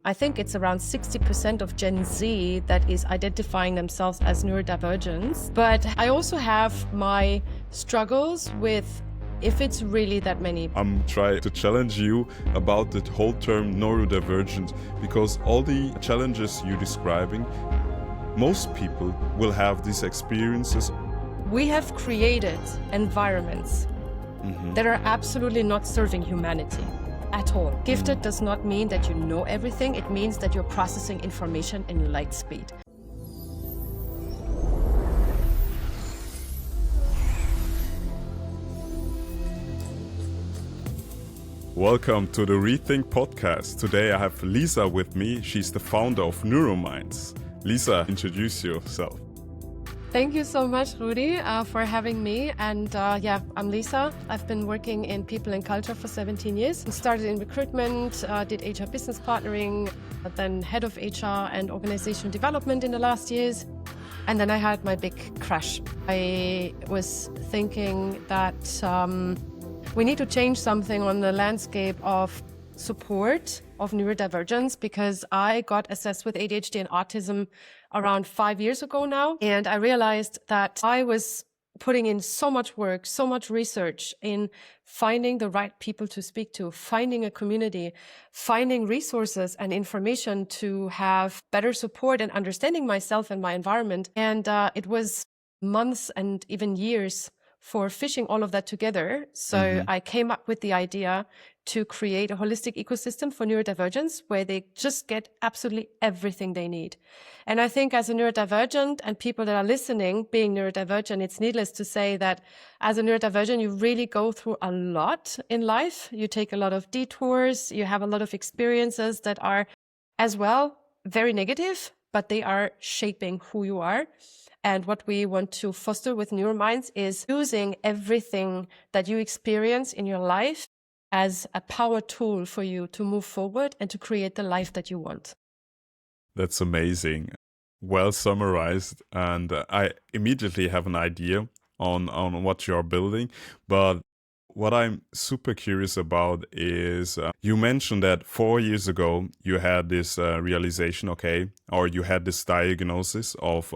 I think it's around 60% of Gen Z that is identifying themselves as neurodivergent. But I also have my struggles with if it's really that many. I'm trying to challenge you about the whole term neurodivergent, because all the challenges you're describing, most people will have these experiences. We have created environments that are absolutely not serving humanity at all. Gifted does not mean that you know everything. It means that you're processing information in light speed. Welcome to the Rethink podcast. Today I have Lisa with me. She's the founder of NeuroMynds. Lisa, introduce yourself. Thank you so much, Rudi, for having me. And I'm Lisa. I've been working in people and culture for 17 years. I started in recruitment, did HR business partnering, then head of HR and organizational development in the last years. And then I had my big crash. I was thinking that we need to change something on the landscape of support of neurodivergence, because I got assessed with ADHD and autism around 5 years ago now. And I realized that I was putting in so much work, so much research in finding the right people to speak to, finding a community, finding resources and information to have better support and understanding myself and my environment. And it was months and even years for fishing all of that together. So I came up with the idea to create a holistic ecosystem for neurodivergence where they just get absolutely everything they need. And I think as a neurodivergent and people that are listening, being neurodivergent, it's needless to say that as a neurodivergent, you really go through a lot in life. You take a lot of detours. You have a lot of experiences that are as well very negative, but they are shaping who you are. And what we want to foster with NeuroMynds is using everything that you experience in your life as a power tool for you to move forward and to create the life that you want. That's amazing. Well summarized. And I immediately have an idea on what you're building. But what I'm super curious about is you mentioned that 4 years ago you had this realization, or you had this diagnosis of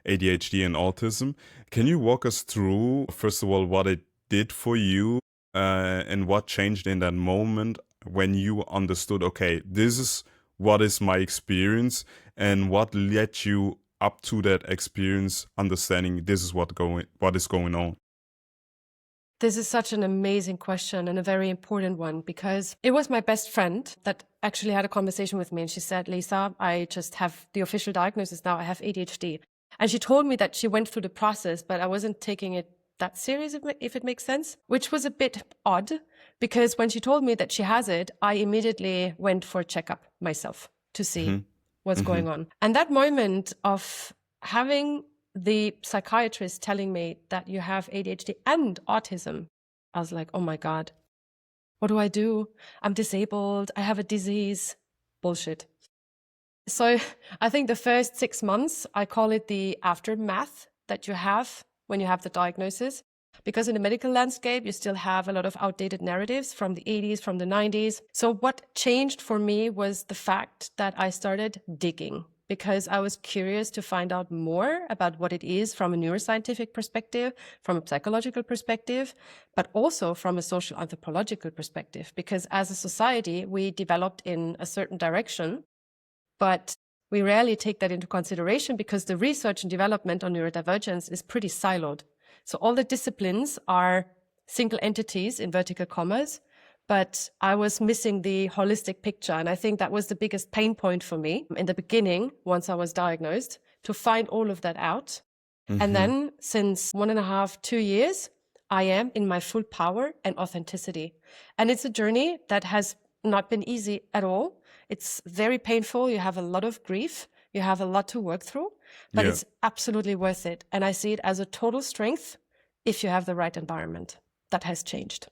ADHD and autism. Can you walk us through, first of all, what it did for you and what changed in that moment when you understood, this is what is my experience, and what led you up to that experience, understanding this is what is going on? This is such an amazing question and a very important one, because it was my best friend that actually had a conversation with me. And she said, Lisa, I just have the official diagnosis now. I have ADHD. And she told me that she went through the process, but I wasn't taking it that serious, if it makes sense, which was a bit odd, because when she told me that she has it, I immediately went for a checkup myself to see what's going on. And that moment of having the psychiatrist telling me that you have ADHD and autism, I was like, oh my God, what do I do? I'm disabled. I have a disease. Bullshit. So I think the first 6 months, I call it the aftermath that you have when you have the diagnosis, because in the medical landscape, you still have a lot of outdated narratives from the 80s, from the 90s. So what changed for me was the fact that I started digging, because I was curious to find out more about what it is from a neuroscientific perspective, from a psychological perspective, but also from a social anthropological perspective, because as a society, we developed in a certain direction, but we rarely take that into consideration because the research and development on neurodivergence is pretty siloed. So all the disciplines are single entities in vertical commas, but I was missing the holistic picture. And I think that was the biggest pain point for me in the beginning, once I was diagnosed, to find all of that out. And then since 1.5, 2 years, I am in my full power and authenticity. And it's a journey that has not been easy at all. It's very painful. You have a lot of grief. You have a lot to work through, but it's absolutely worth it. And I see it as a total strength if you have the right environment. That has changed.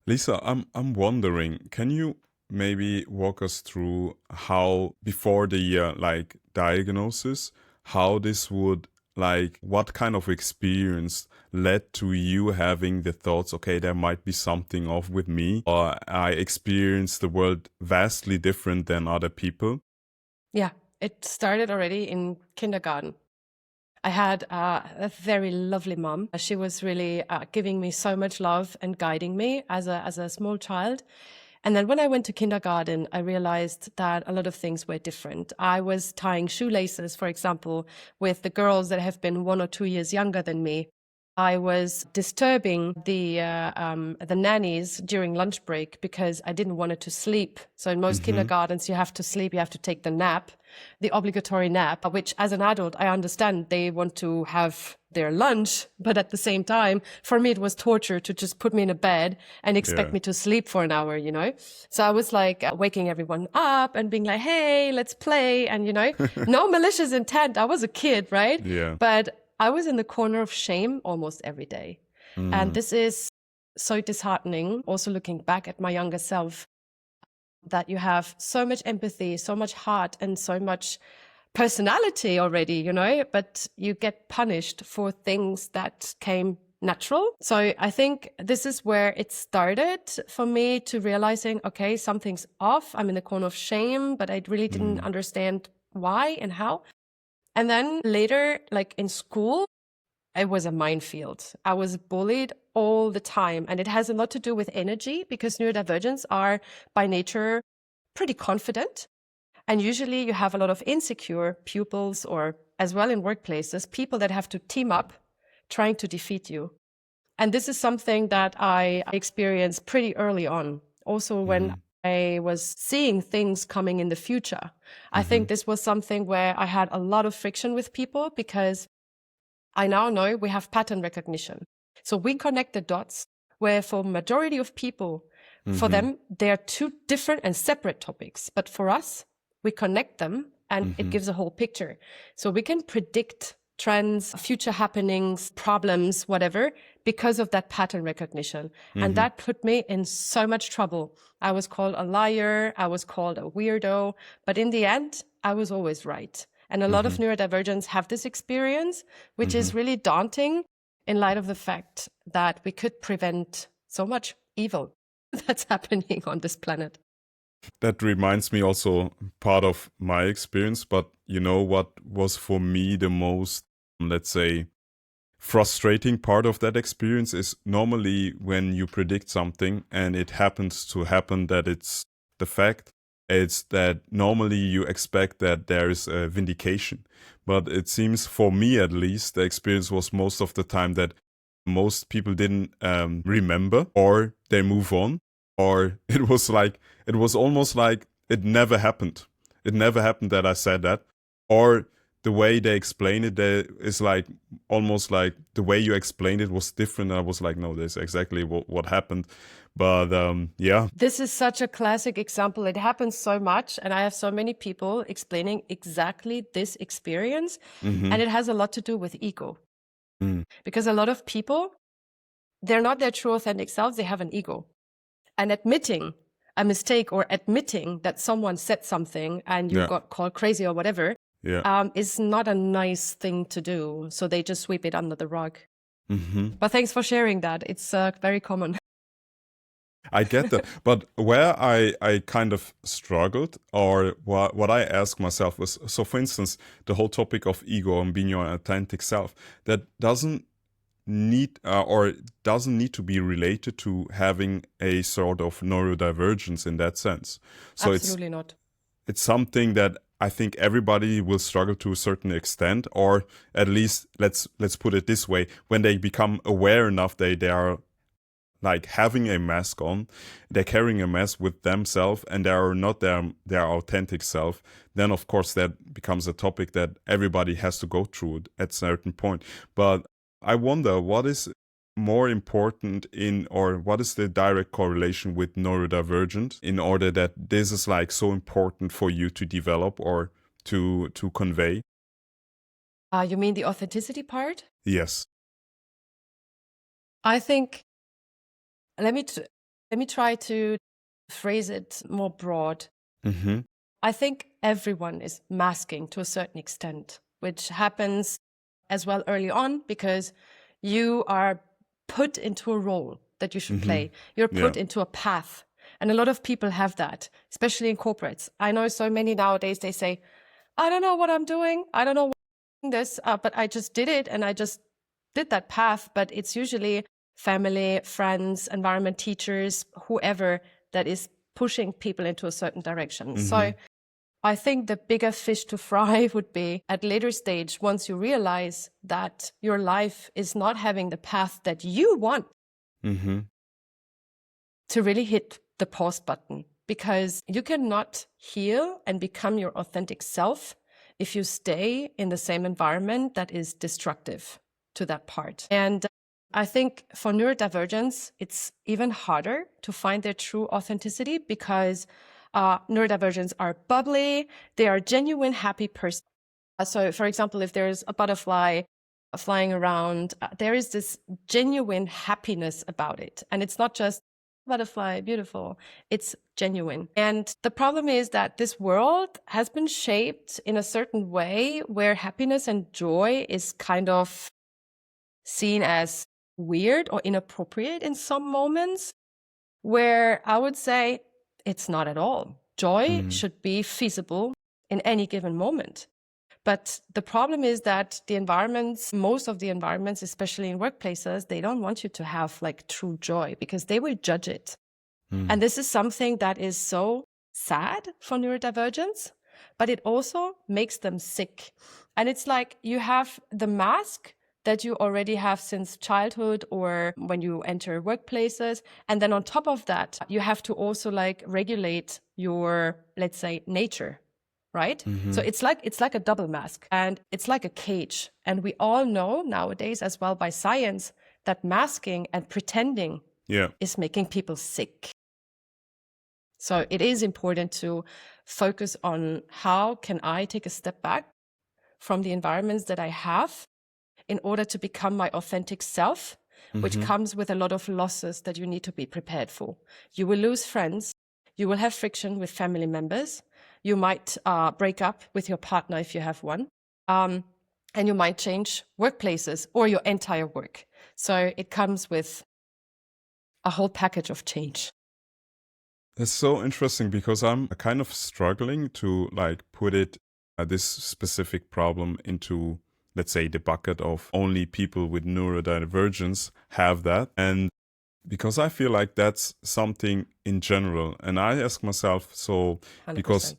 Lisa, I'm wondering, can you maybe walk us through how, before the diagnosis, how this would like what kind of experience led to you having the thoughts, okay, there might be something off with me, or I experience the world vastly different than other people? Yeah, it started already in kindergarten. I had a very lovely mom. She was really giving me so much love and guiding me as a small child. And then when I went to kindergarten, I realized that a lot of things were different. I was tying shoelaces, for example, with the girls that have been 1 or 2 years younger than me. I was disturbing the nannies during lunch break because I didn't want her to sleep. So in most kindergartens, you have to sleep, you have to take the nap, the obligatory nap, which as an adult, I understand they want to have their lunch. But at the same time, for me, it was torture to just put me in a bed and expect Yeah. me to sleep for an hour, So I was like waking everyone up and being like, hey, let's play. And, no malicious intent. I was a kid, right? Yeah. But I was in the corner of shame almost every day. And this is so disheartening, also looking back at my younger self, that you have so much empathy, so much heart, and so much personality already, but you get punished for things that came natural. So I think this is where it started for me to realizing, okay, something's off. I'm in the corner of shame, but I really didn't understand why and how. And then later, like in school, it was a minefield. I was bullied all the time. And it has a lot to do with energy because neurodivergents are by nature pretty confident. And usually you have a lot of insecure pupils, or as well in workplaces, people that have to team up trying to defeat you. And this is something that I experienced pretty early on. Also, when I was seeing things coming in the future, I think this was something where I had a lot of friction with people because I now know we have pattern recognition. So we connect the dots where for majority of people, for them, they are two different and separate topics. But for us, we connect them and it gives a whole picture. So we can predict trends, future happenings, problems, whatever, because of that pattern recognition. And that put me in so much trouble. I was called a liar. I was called a weirdo. But in the end, I was always right. And a lot of neurodivergents have this experience, which is really daunting in light of the fact that we could prevent so much evil that's happening on this planet. That reminds me also part of my experience, but what was for me the most, let's say, frustrating part of that experience is normally when you predict something and it happens to happen that it's the fact. It's that normally you expect that there is a vindication. But it seems, for me at least, the experience was most of the time that most people didn't remember, or they move on, or it was almost like it never happened. It never happened that I said that. Or the way they explain it, there is like almost like the way you explained it was different. And I was like, no, this is exactly what happened. But yeah. This is such a classic example. It happens so much. And I have so many people explaining exactly this experience. And it has a lot to do with ego. Because a lot of people, they're not their true authentic selves. They have an ego. And admitting a mistake or admitting that someone said something and you got called crazy or whatever, is not a nice thing to do. So they just sweep it under the rug. But thanks for sharing that. It's very common. I get that. But where I kind of struggled, or what I asked myself was, so for instance, the whole topic of ego and being your authentic self, that doesn't need to be related to having a sort of neurodivergence in that sense. So Absolutely not. It's something that I think everybody will struggle to a certain extent, or at least let's put it this way: when they become aware enough, they are like having a mask on, they're carrying a mask with themselves, and they are not their authentic self, then of course that becomes a topic that everybody has to go through at a certain point. But I wonder, what is more important or what is the direct correlation with neurodivergent in order that this is like so important for you to develop or to convey? You mean the authenticity part? Yes. I think, let me try to phrase it more broad. I think everyone is masking to a certain extent, which happens as well early on, because you are put into a role that you should play. You're put into a path. And a lot of people have that, especially in corporates. I know so many nowadays, they say, I don't know what I'm doing. I don't know why I'm doing this, but I just did it and I just did that path. But it's usually family, friends, environment, teachers, whoever that is pushing people into a certain direction. So I think the bigger fish to fry would be at later stage, once you realize that your life is not having the path that you want, to really hit the pause button, because you cannot heal and become your authentic self if you stay in the same environment that is destructive to that part. And I think for neurodivergence, it's even harder to find their true authenticity, because neurodivergents are bubbly, they are genuine, happy person. So, for example, if there's a butterfly flying around, there is this genuine happiness about it. And it's not just butterfly, beautiful, it's genuine. And the problem is that this world has been shaped in a certain way where happiness and joy is kind of seen as weird or inappropriate in some moments, where I would say it's not at all. Joy should be feasible in any given moment. But the problem is that the environments, most of the environments, especially in workplaces, they don't want you to have like true joy, because they will judge it. And this is something that is so sad for neurodivergence, but it also makes them sick. And it's like you have the mask that you already have since childhood or when you enter workplaces. And then on top of that, you have to also like regulate your, let's say, nature. Right? So it's like a double mask, and it's like a cage. And we all know nowadays as well by science that masking and pretending is making people sick. So it is important to focus on how can I take a step back from the environments that I have in order to become my authentic self, which comes with a lot of losses that you need to be prepared for. You will lose friends. You will have friction with family members. You might break up with your partner if you have one. And you might change workplaces or your entire work. So it comes with a whole package of change. It's so interesting, because I'm kind of struggling to like put it, this specific problem into, let's say, the bucket of only people with neurodivergence have that. And because I feel like that's something in general. And I ask myself, so 100%. Because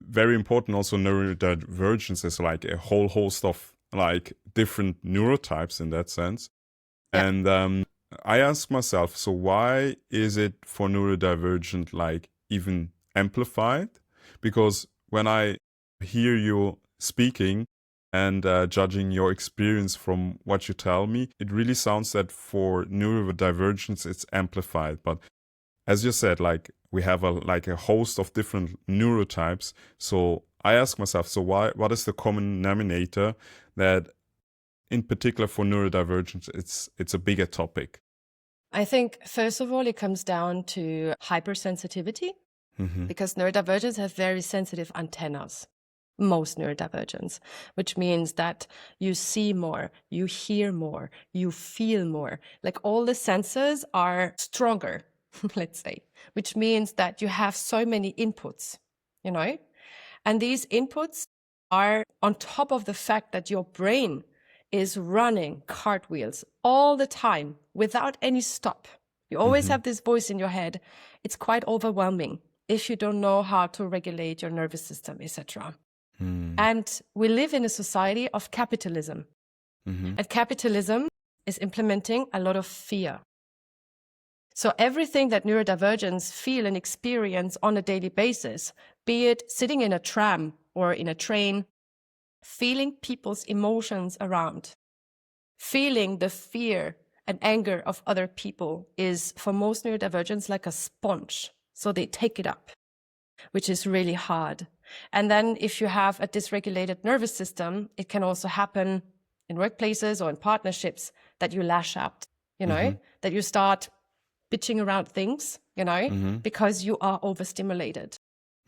very important also, neurodivergence is like a whole host of like different neurotypes in that sense. And I ask myself, so why is it for neurodivergent like even amplified? Because when I hear you speaking and judging your experience from what you tell me, it really sounds that for neurodivergence it's amplified. But as you said, like we have a host of different neurotypes. So I ask myself, so what is the common denominator that in particular for neurodivergence, it's a bigger topic? I think, first of all, it comes down to hypersensitivity, because neurodivergents have very sensitive antennas. Most neurodivergents, which means that you see more, you hear more, you feel more. Like all the senses are stronger, let's say, which means that you have so many inputs, you know? And these inputs are on top of the fact that your brain is running cartwheels all the time without any stop. You always have this voice in your head. It's quite overwhelming if you don't know how to regulate your nervous system, etc. And we live in a society of capitalism. And capitalism is implementing a lot of fear. So everything that neurodivergents feel and experience on a daily basis, be it sitting in a tram or in a train, feeling people's emotions around, feeling the fear and anger of other people, is for most neurodivergents like a sponge. So they take it up, which is really hard. And then if you have a dysregulated nervous system, it can also happen in workplaces or in partnerships that you lash out, you know, that you start bitching around things, you know, because you are overstimulated.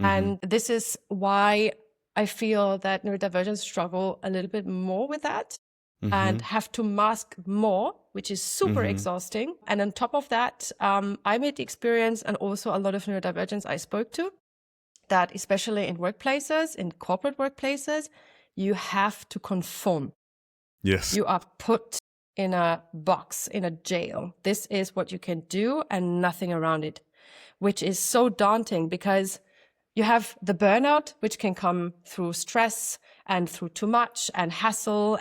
And this is why I feel that neurodivergents struggle a little bit more with that, and have to mask more, which is super exhausting. And on top of that, I made the experience, and also a lot of neurodivergents I spoke to, that especially in workplaces, in corporate workplaces, you have to conform. Yes. You are put in a box, in a jail. This is what you can do and nothing around it, which is so daunting because you have the burnout, which can come through stress and through too much and hassle.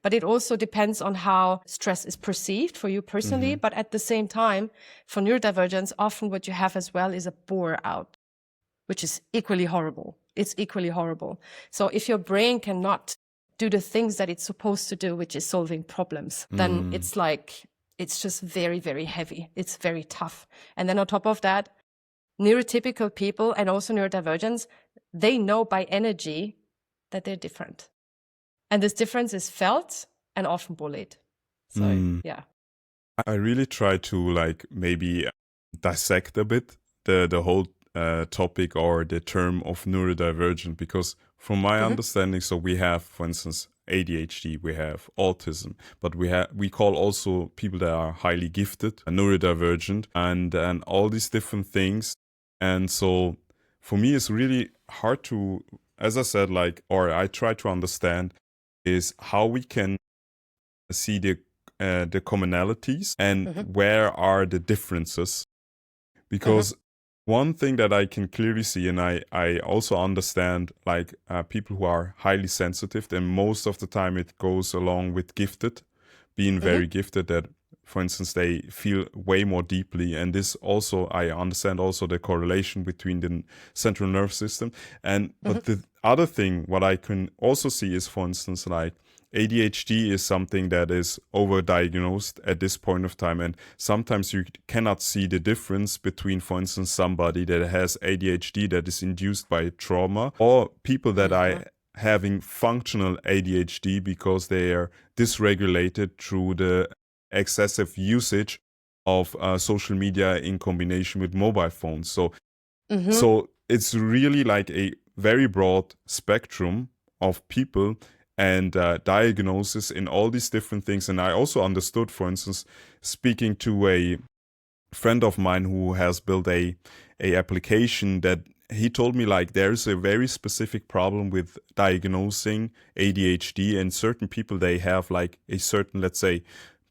But it also depends on how stress is perceived for you personally. But at the same time, for neurodivergence, often what you have as well is a bore out, which is equally horrible. It's equally horrible. So if your brain cannot do the things that it's supposed to do, which is solving problems, then it's like, it's just very, very heavy. It's very tough. And then on top of that, neurotypical people and also neurodivergents, they know by energy that they're different. And this difference is felt and often bullied. So, yeah. I really try to maybe dissect a bit the whole topic or the term of neurodivergent, because from my understanding, so we have, for instance, ADHD, we have autism, but we call also people that are highly gifted neurodivergent, and all these different things. And so for me, it's really hard to, as I said, I try to understand is how we can see the commonalities and where are the differences. Because one thing that I can clearly see, and I also understand people who are highly sensitive, and most of the time it goes along with gifted, being very gifted, that for instance they feel way more deeply. And this also, I understand also the correlation between the central nervous system. And but the other thing what I can also see is, for instance, ADHD is something that is overdiagnosed at this point of time, and sometimes you cannot see the difference between, for instance, somebody that has ADHD that is induced by trauma, or people that are having functional ADHD because they are dysregulated through the excessive usage of social media in combination with mobile phones. So it's really like a very broad spectrum of people and diagnosis in all these different things. And I also understood, for instance, speaking to a friend of mine who has built a application, that he told me there's a very specific problem with diagnosing ADHD, and certain people, they have a certain, let's say,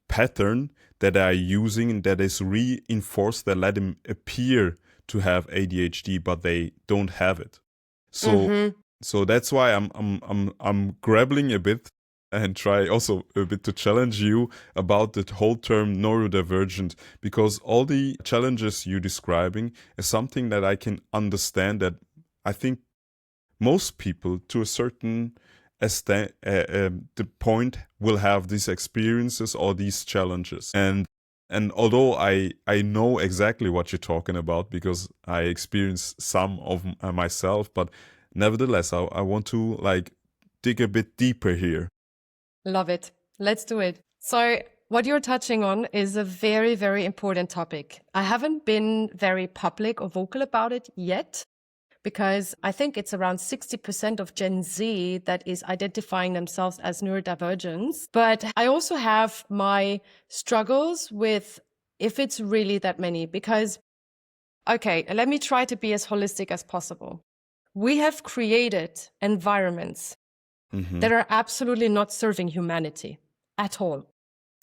pattern that they are using that is reinforced, that let them appear to have ADHD, but they don't have it. So so that's why I'm grappling a bit and try also a bit to challenge you about the whole term neurodivergent, because all the challenges you're describing is something that I can understand, that I think most people to a certain the point will have these experiences or these challenges. And although I know exactly what you're talking about because I experienced some of myself, but nevertheless, I want to dig a bit deeper here. Love it. Let's do it. So what you're touching on is a very, very important topic. I haven't been very public or vocal about it yet, because I think it's around 60% of Gen Z that is identifying themselves as neurodivergent. But I also have my struggles with if it's really that many, because, okay, let me try to be as holistic as possible. We have created environments that are absolutely not serving humanity at all.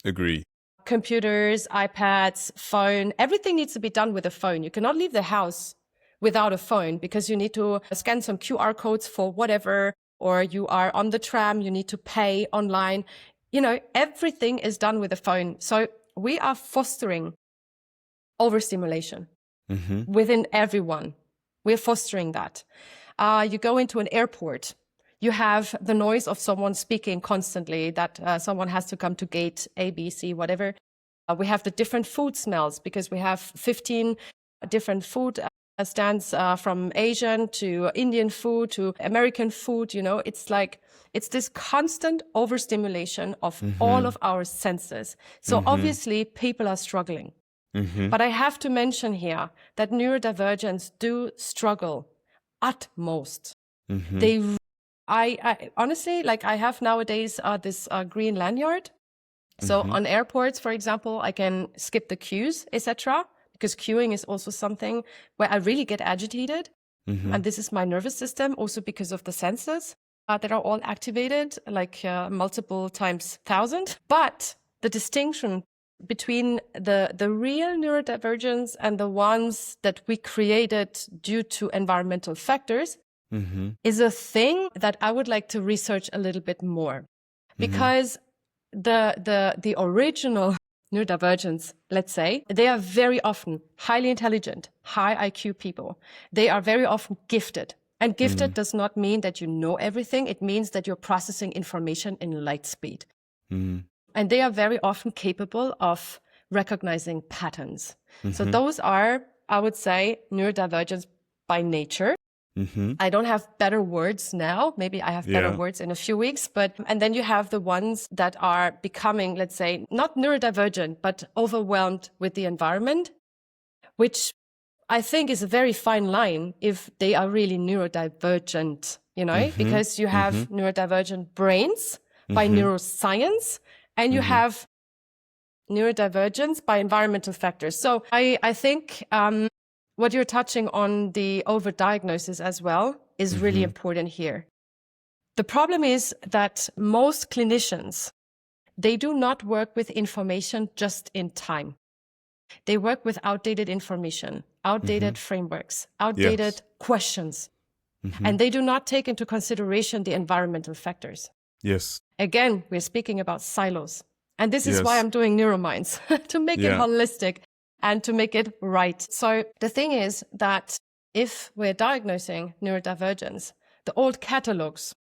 Agree. Computers, iPads, phone, everything needs to be done with a phone. You cannot leave the house without a phone because you need to scan some QR codes for whatever, or you are on the tram, you need to pay online. Everything is done with a phone. So we are fostering overstimulation within everyone. We're fostering that. You go into an airport, you have the noise of someone speaking constantly, that someone has to come to gate A, B, C, whatever. We have the different food smells because we have 15 different food stands from Asian to Indian food to American food. It's this constant overstimulation of all of our senses. So obviously people are struggling. But I have to mention here that neurodivergents do struggle utmost. They I honestly, like, I have nowadays this green lanyard. So on airports, for example, I can skip the queues, etc., because queuing is also something where I really get agitated. And this is my nervous system, also because of the senses that are all activated, like multiple times 1,000. But the distinction between the real neurodivergence and the ones that we created due to environmental factors is a thing that I would like to research a little bit more. Because the original neurodivergence, let's say, they are very often highly intelligent, high IQ people. They are very often gifted. And gifted does not mean that you know everything. It means that you're processing information in light speed. And they are very often capable of recognizing patterns. So those are, I would say, neurodivergence by nature. I don't have better words now. Maybe I have better words in a few weeks. And then you have the ones that are becoming, let's say, not neurodivergent, but overwhelmed with the environment, which I think is a very fine line if they are really neurodivergent, you know, because you have neurodivergent brains by neuroscience, and you have neurodivergence by environmental factors. So I think what you're touching on, the overdiagnosis as well, is really important here. The problem is that most clinicians, they do not work with information just in time. They work with outdated information, outdated frameworks, outdated questions, and they do not take into consideration the environmental factors. Yes. Again, we're speaking about silos. And this is why I'm doing NeuroMynds, to make it holistic and to make it right. So the thing is that if we're diagnosing neurodivergence, the old catalogs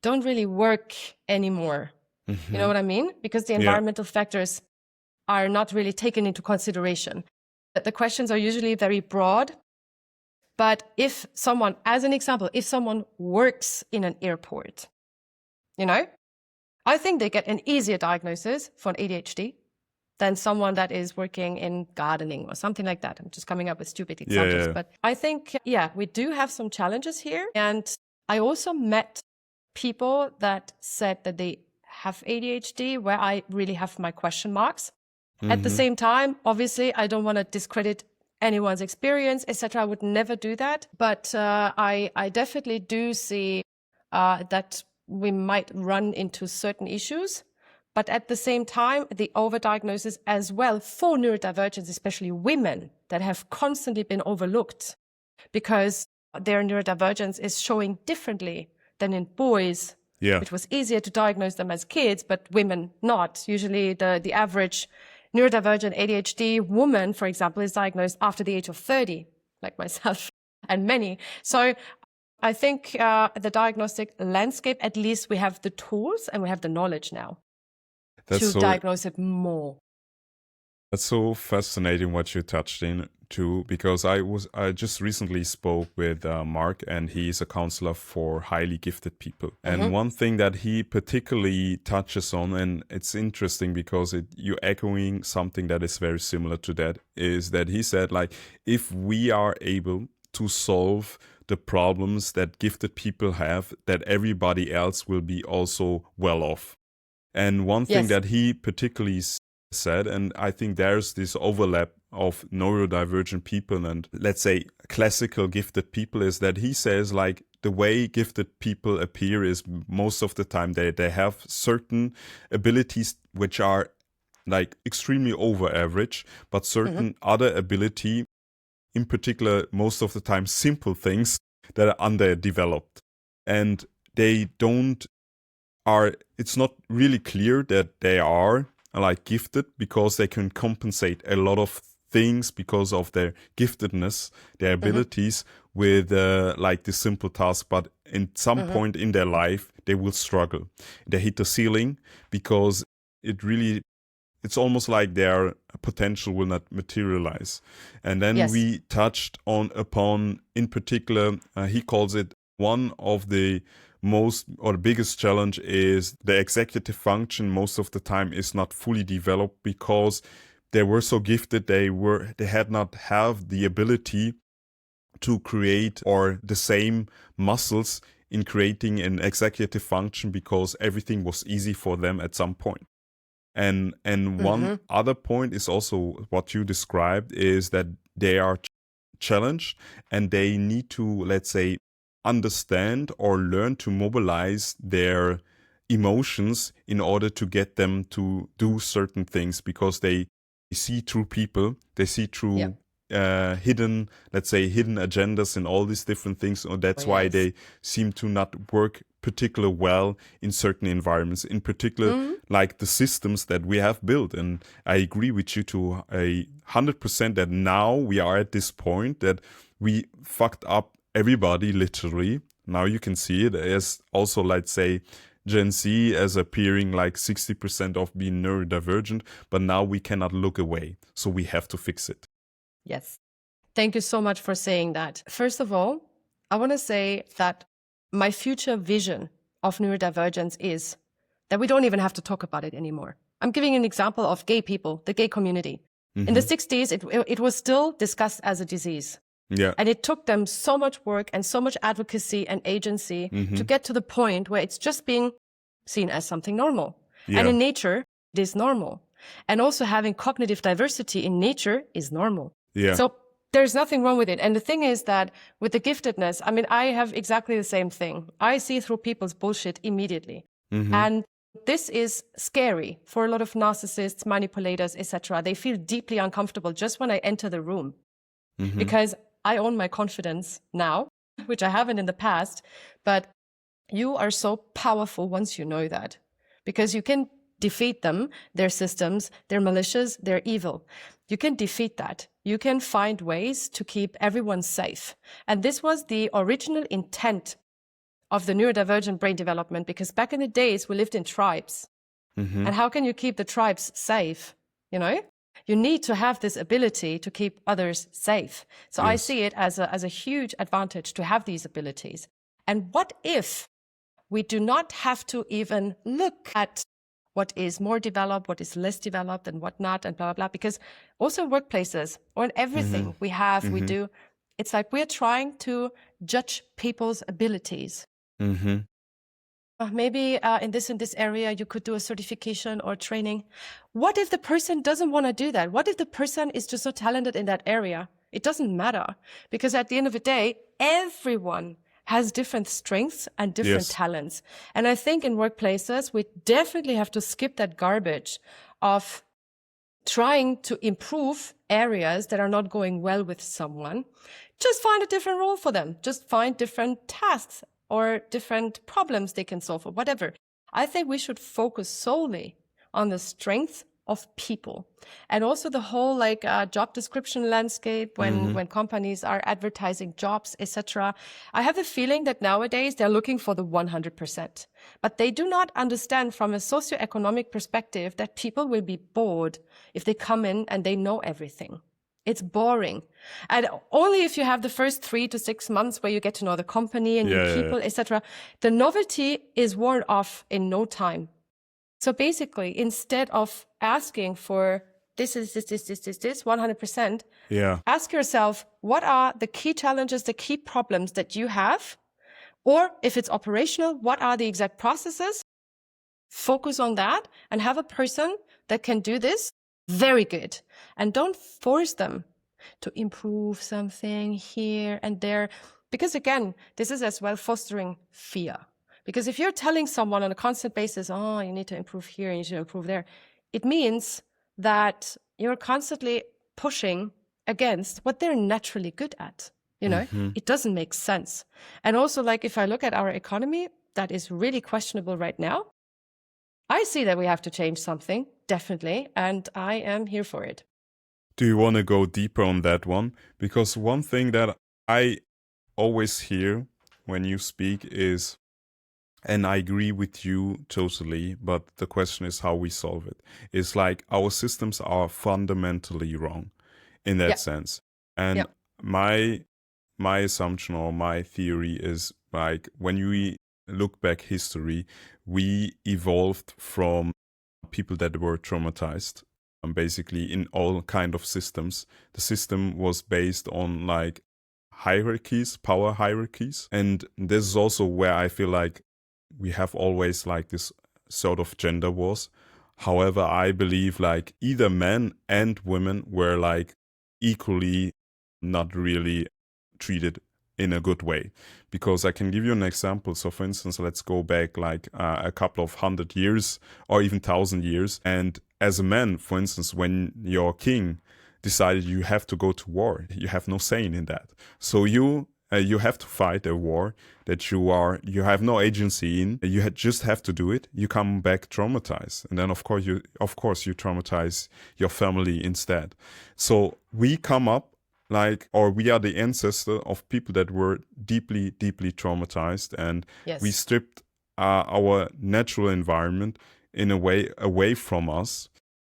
don't really work anymore. You know what I mean? Because the environmental factors are not really taken into consideration. The questions are usually very broad. But if someone, as an example, if someone works in an airport, you know, I think they get an easier diagnosis for an ADHD than someone that is working in gardening or something like that. I'm just coming up with stupid examples. But I think, we do have some challenges here. And I also met people that said that they have ADHD, where I really have my question marks. At the same time, obviously, I don't want to discredit anyone's experience, etc. I would never do that. But I definitely do see that we might run into certain issues. But at the same time, the overdiagnosis as well for neurodivergence, especially women that have constantly been overlooked because their neurodivergence is showing differently than in boys, which was easier to diagnose them as kids, but women not. Usually the average neurodivergent ADHD woman, for example, is diagnosed after the age of 30, like myself and many. So I think the diagnostic landscape, at least we have the tools and we have the knowledge now to diagnose it more. That's so fascinating what you touched in too, because I just recently spoke with Mark, and he's a counselor for highly gifted people. And one thing that he particularly touches on, and it's interesting because you're echoing something that is very similar to that, is that he said, like, if we are able to solve the problems that gifted people have, that everybody else will be also well off. And one thing that he particularly said, and I think there's this overlap of neurodivergent people and, let's say, classical gifted people, is that he says, like, the way gifted people appear is most of the time they have certain abilities which are like extremely over average, but certain other ability, in particular, most of the time simple things that are underdeveloped, and it's not really clear that they are like gifted because they can compensate a lot of things because of their giftedness, their abilities with like the simple task, but in some point in their life they will struggle. They hit the ceiling because it's almost like their potential will not materialize. And then we touched upon, in particular, he calls it one of the most or the biggest challenge is the executive function most of the time is not fully developed because they were so gifted, they had not have the ability to create or the same muscles in creating an executive function because everything was easy for them at some point. And one other point is also what you described is that they are challenged and they need to, let's say, understand or learn to mobilize their emotions in order to get them to do certain things, because they see through people, they see through hidden, let's say, hidden agendas and all these different things. So that's why they seem to not work particularly well in certain environments, in particular like the systems that we have built. And I agree with you to 100% that now we are at this point that we fucked up everybody literally. Now you can see it as also, let's say, Gen Z as appearing like 60% of being neurodivergent, but now we cannot look away. So we have to fix it. Yes. Thank you so much for saying that. First of all, I want to say that my future vision of neurodivergence is that we don't even have to talk about it anymore. I'm giving an example of gay people, the gay community. In the 60s, it was still discussed as a disease. Yeah. And it took them so much work and so much advocacy and agency to get to the point where it's just being seen as something normal. Yeah. And in nature, it is normal. And also having cognitive diversity in nature is normal. Yeah. So there's nothing wrong with it. And the thing is that with the giftedness, I mean, I have exactly the same thing. I see through people's bullshit immediately. And this is scary for a lot of narcissists, manipulators, etc. They feel deeply uncomfortable just when I enter the room because I own my confidence now, which I haven't in the past. But you are so powerful once you know that, because you can defeat them, their systems, they're malicious, they're evil. You can defeat that. You can find ways to keep everyone safe. And this was the original intent of the neurodivergent brain development, because back in the days, we lived in tribes. And how can you keep the tribes safe? You know, you need to have this ability to keep others safe. So I see it as a huge advantage to have these abilities. And what if we do not have to even look at what is more developed, what is less developed, and what not, and blah, blah, blah. Because also in workplaces or in everything we have, we do, it's like we're trying to judge people's abilities. Maybe in this area, you could do a certification or training. What if the person doesn't want to do that? What if the person is just not talented in that area? It doesn't matter, because at the end of the day, everyone has different strengths and different talents. And I think in workplaces, we definitely have to skip that garbage of trying to improve areas that are not going well with someone. Just find a different role for them. Just find different tasks or different problems they can solve or whatever. I think we should focus solely on the strength of people, and also the whole job description landscape when companies are advertising jobs, etc. I have a feeling that nowadays they're looking for the 100%, but they do not understand from a socioeconomic perspective that people will be bored if they come in and they know everything. It's boring. And only if you have the first 3 to 6 months where you get to know the company and new people, etc. The novelty is worn off in no time. So basically, instead of asking for this 100%, ask yourself, what are the key challenges, the key problems that you have? Or if it's operational, what are the exact processes? Focus on that and have a person that can do this very good. And don't force them to improve something here and there. Because again, this is as well fostering fear. Because if you're telling someone on a constant basis, oh, you need to improve here, you need to improve there, it means that you're constantly pushing against what they're naturally good at. You know, it doesn't make sense. And also, if I look at our economy, that is really questionable right now. I see that we have to change something, definitely, and I am here for it. Do you want to go deeper on that one? Because one thing that I always hear when you speak is, and I agree with you totally, but the question is how we solve it. It's like our systems are fundamentally wrong in that sense. And my assumption or my theory is when we look back history, we evolved from people that were traumatized, basically in all kind of systems. The system was based on hierarchies, power hierarchies. And this is also where I feel like we have always like this sort of gender wars. However, I believe like either men and women were like equally not really treated in a good way. Because I can give you an example. So for instance, let's go back like a couple of 100 years or even 1,000 years. And as a man, for instance, when your king decided you have to go to war, you have no say in that. So you have to fight a war that you have no agency in. You just have to do it. You come back traumatized, and then of course you traumatize your family instead. So we come up like, or we are the ancestor of people that were deeply, deeply traumatized, and Yes. we stripped our natural environment in a way away from us.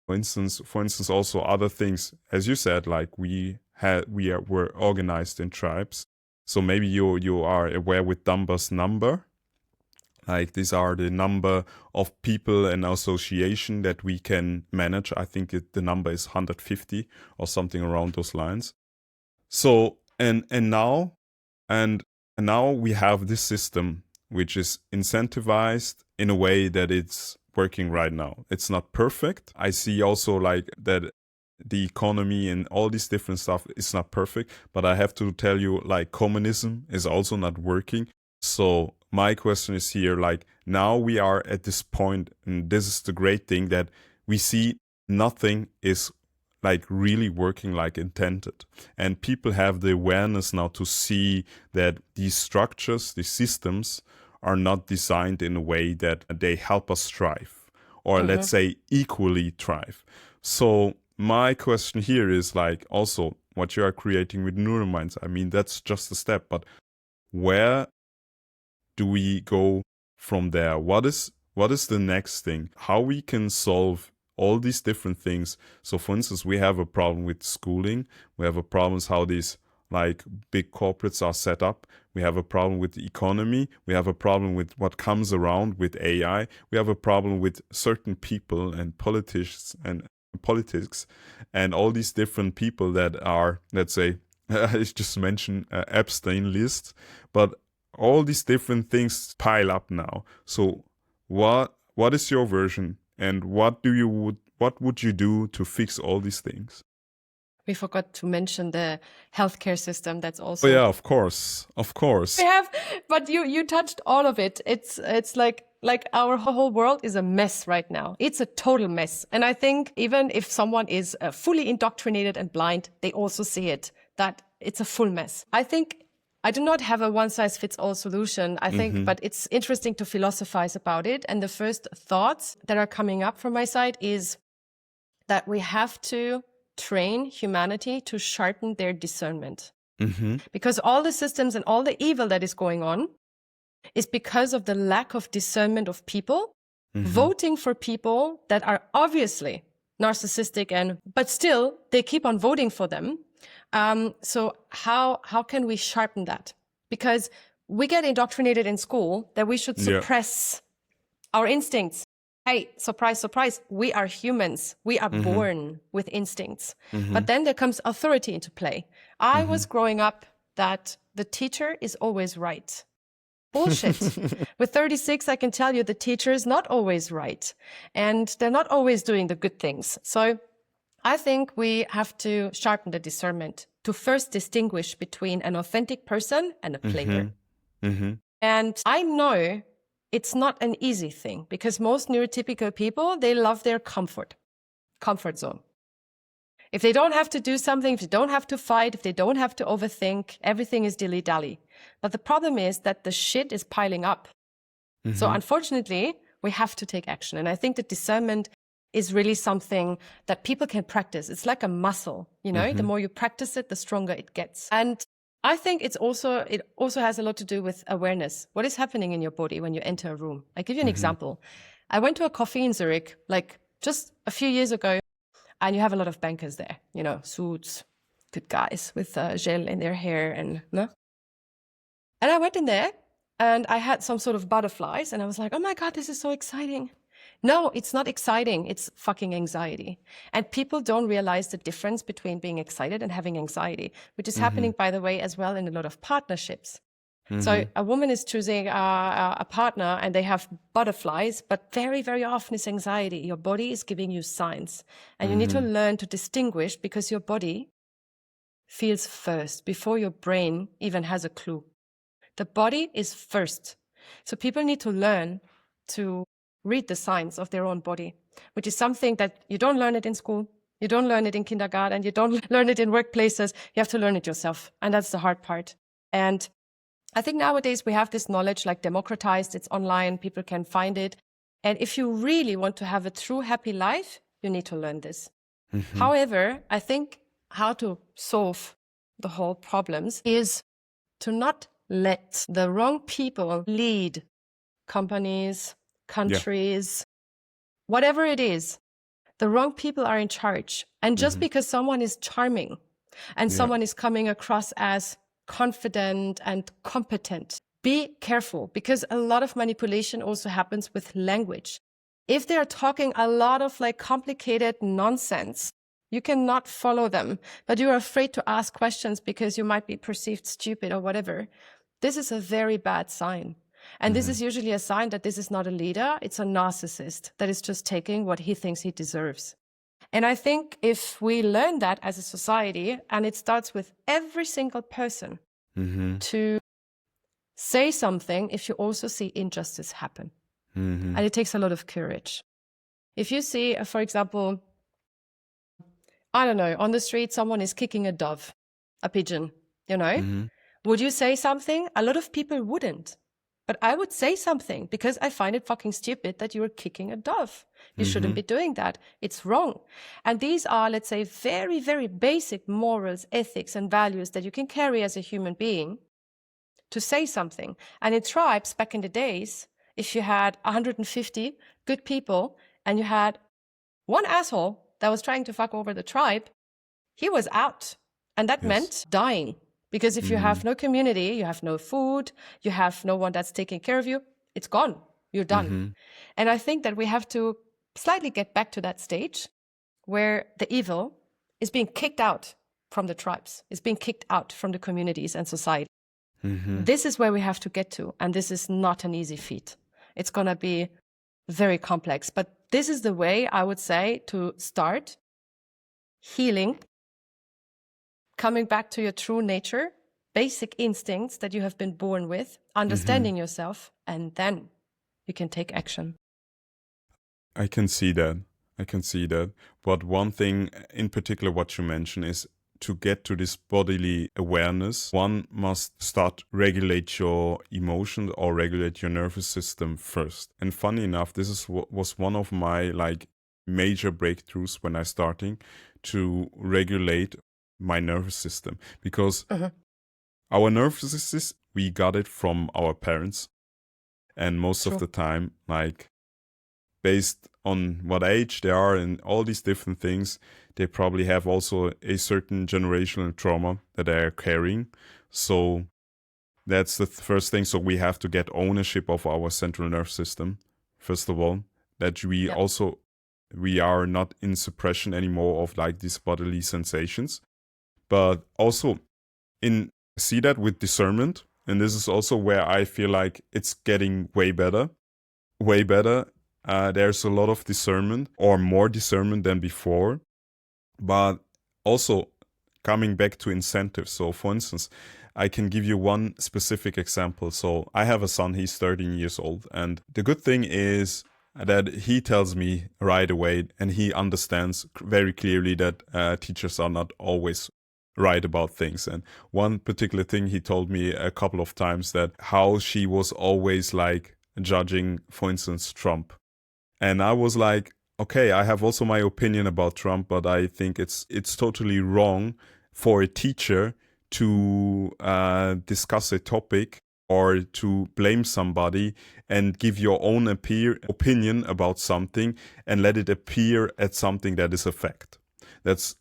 For instance, also other things, as you said, like were organized in tribes. So maybe you are aware with Dunbar's number. Like these are the number of people and association that we can manage. I think the number is 150 or something around those lines. So and now we have this system which is incentivized in a way that it's working right now. It's not perfect. I see also like that the economy and all these different stuff is not perfect, but I have to tell you, like, communism is also not working. So my question is here, like, now we are at this point, and this is the great thing, that we see nothing is like really working like intended. And people have the awareness now to see that these structures, these systems are not designed in a way that they help us thrive, or let's say equally thrive. So my question here is like also what you are creating with NeuroMynds. I mean, that's just a step, but where do we go from there? What is the next thing? How we can solve all these different things? So for instance, we have a problem with schooling. We have a problem with how these like big corporates are set up. We have a problem with the economy. We have a problem with what comes around with AI. We have a problem with certain people and politics and all these different people that are, let's say, I just mentioned Epstein list, but all these different things pile up now. So what is your version, and what would you do to fix all these things? We forgot to mention the healthcare system. That's also. Oh yeah, of course. We have, but you touched all of it. It's like our whole world is a mess right now. It's a total mess. And I think even if someone is fully indoctrinated and blind, they also see it, that it's a full mess. I think I do not have a one-size-fits-all solution, I think, but it's interesting to philosophize about it. And the first thoughts that are coming up from my side is that we have to train humanity to sharpen their discernment. Because all the systems and all the evil that is going on is because of the lack of discernment of people voting for people that are obviously narcissistic, but still they keep on voting for them. So how can we sharpen that? Because we get indoctrinated in school that we should suppress our instincts. Hey, surprise, surprise, we are humans. We are born with instincts. But then there comes authority into play. I was growing up that the teacher is always right. Bullshit. With 36, I can tell you the teacher is not always right. And they're not always doing the good things. So I think we have to sharpen the discernment to first distinguish between an authentic person and a player. And I know it's not an easy thing, because most neurotypical people, they love their comfort zone. If they don't have to do something, if they don't have to fight, if they don't have to overthink, everything is dilly-dally. But the problem is that the shit is piling up. So unfortunately, we have to take action. And I think that discernment is really something that people can practice. It's like a muscle, you know, the more you practice it, the stronger it gets. And I think it also has a lot to do with awareness. What is happening in your body when you enter a room? I'll give you an example. I went to a coffee in Zurich, like just a few years ago, and you have a lot of bankers there, you know, suits, good guys with gel in their hair and I went in there and I had some sort of butterflies and I was like, oh my God, this is so exciting. No, it's not exciting. It's fucking anxiety. And people don't realize the difference between being excited and having anxiety, which is happening, by the way, as well in a lot of partnerships. So a woman is choosing a partner and they have butterflies, but very, very often it's anxiety. Your body is giving you signs and you need to learn to distinguish, because your body feels first before your brain even has a clue. The body is first. So people need to learn to read the signs of their own body, which is something that you don't learn it in school. You don't learn it in kindergarten. You don't learn it in workplaces. You have to learn it yourself. And that's the hard part. And I think nowadays we have this knowledge like democratized. It's online. People can find it. And if you really want to have a true happy life, you need to learn this. However, I think how to solve the whole problems is to not let the wrong people lead companies, countries, whatever it is. The wrong people are in charge. And just because someone is charming and someone is coming across as confident and competent, be careful, because a lot of manipulation also happens with language. If they are talking a lot of like complicated nonsense, you cannot follow them, but you're afraid to ask questions because you might be perceived stupid or whatever. This is a very bad sign. And this is usually a sign that this is not a leader. It's a narcissist that is just taking what he thinks he deserves. And I think if we learn that as a society, and it starts with every single person to say something if you also see injustice happen. And it takes a lot of courage. If you see, for example, I don't know, on the street, someone is kicking a dove, a pigeon, you know, would you say something? A lot of people wouldn't. But I would say something because I find it fucking stupid that you are kicking a dove. You shouldn't be doing that. It's wrong. And these are, let's say, very, very basic morals, ethics, and values that you can carry as a human being to say something. And in tribes back in the days, if you had 150 good people and you had one asshole that was trying to fuck over the tribe, he was out. And that meant dying. Because if you have no community, you have no food, you have no one that's taking care of you, it's gone. You're done. And I think that we have to slightly get back to that stage where the evil is being kicked out from the tribes, is being kicked out from the communities and society. This is where we have to get to. And this is not an easy feat. It's going to be very complex. But this is the way, I would say, to start healing, coming back to your true nature, basic instincts that you have been born with, understanding yourself, and then you can take action. I can see that. I can see that. But one thing in particular, what you mentioned is to get to this bodily awareness, one must start regulate your emotions or regulate your nervous system first. And funny enough, this is was one of my like major breakthroughs when I starting to regulate my nervous system, because our nervous system, we got it from our parents, and most of the time, like based on what age they are and all these different things, they probably have also a certain generational trauma that they are carrying. So that's the first thing. So we have to get ownership of our central nervous system, first of all, that we also, we are not in suppression anymore of like these bodily sensations. But also see that with discernment. And this is also where I feel like it's getting way better. There's a lot of discernment, or more discernment than before. But also coming back to incentives. So for instance, I can give you one specific example. So I have a son, he's 13 years old. And the good thing is that he tells me right away, and he understands very clearly that teachers are not always right about things. And one particular thing he told me a couple of times, that how she was always like judging, for instance, Trump. And I was like, okay, I have also my opinion about Trump, but I think it's totally wrong for a teacher to discuss a topic or to blame somebody and give your own opinion about something and let it appear at something that is a fact. That's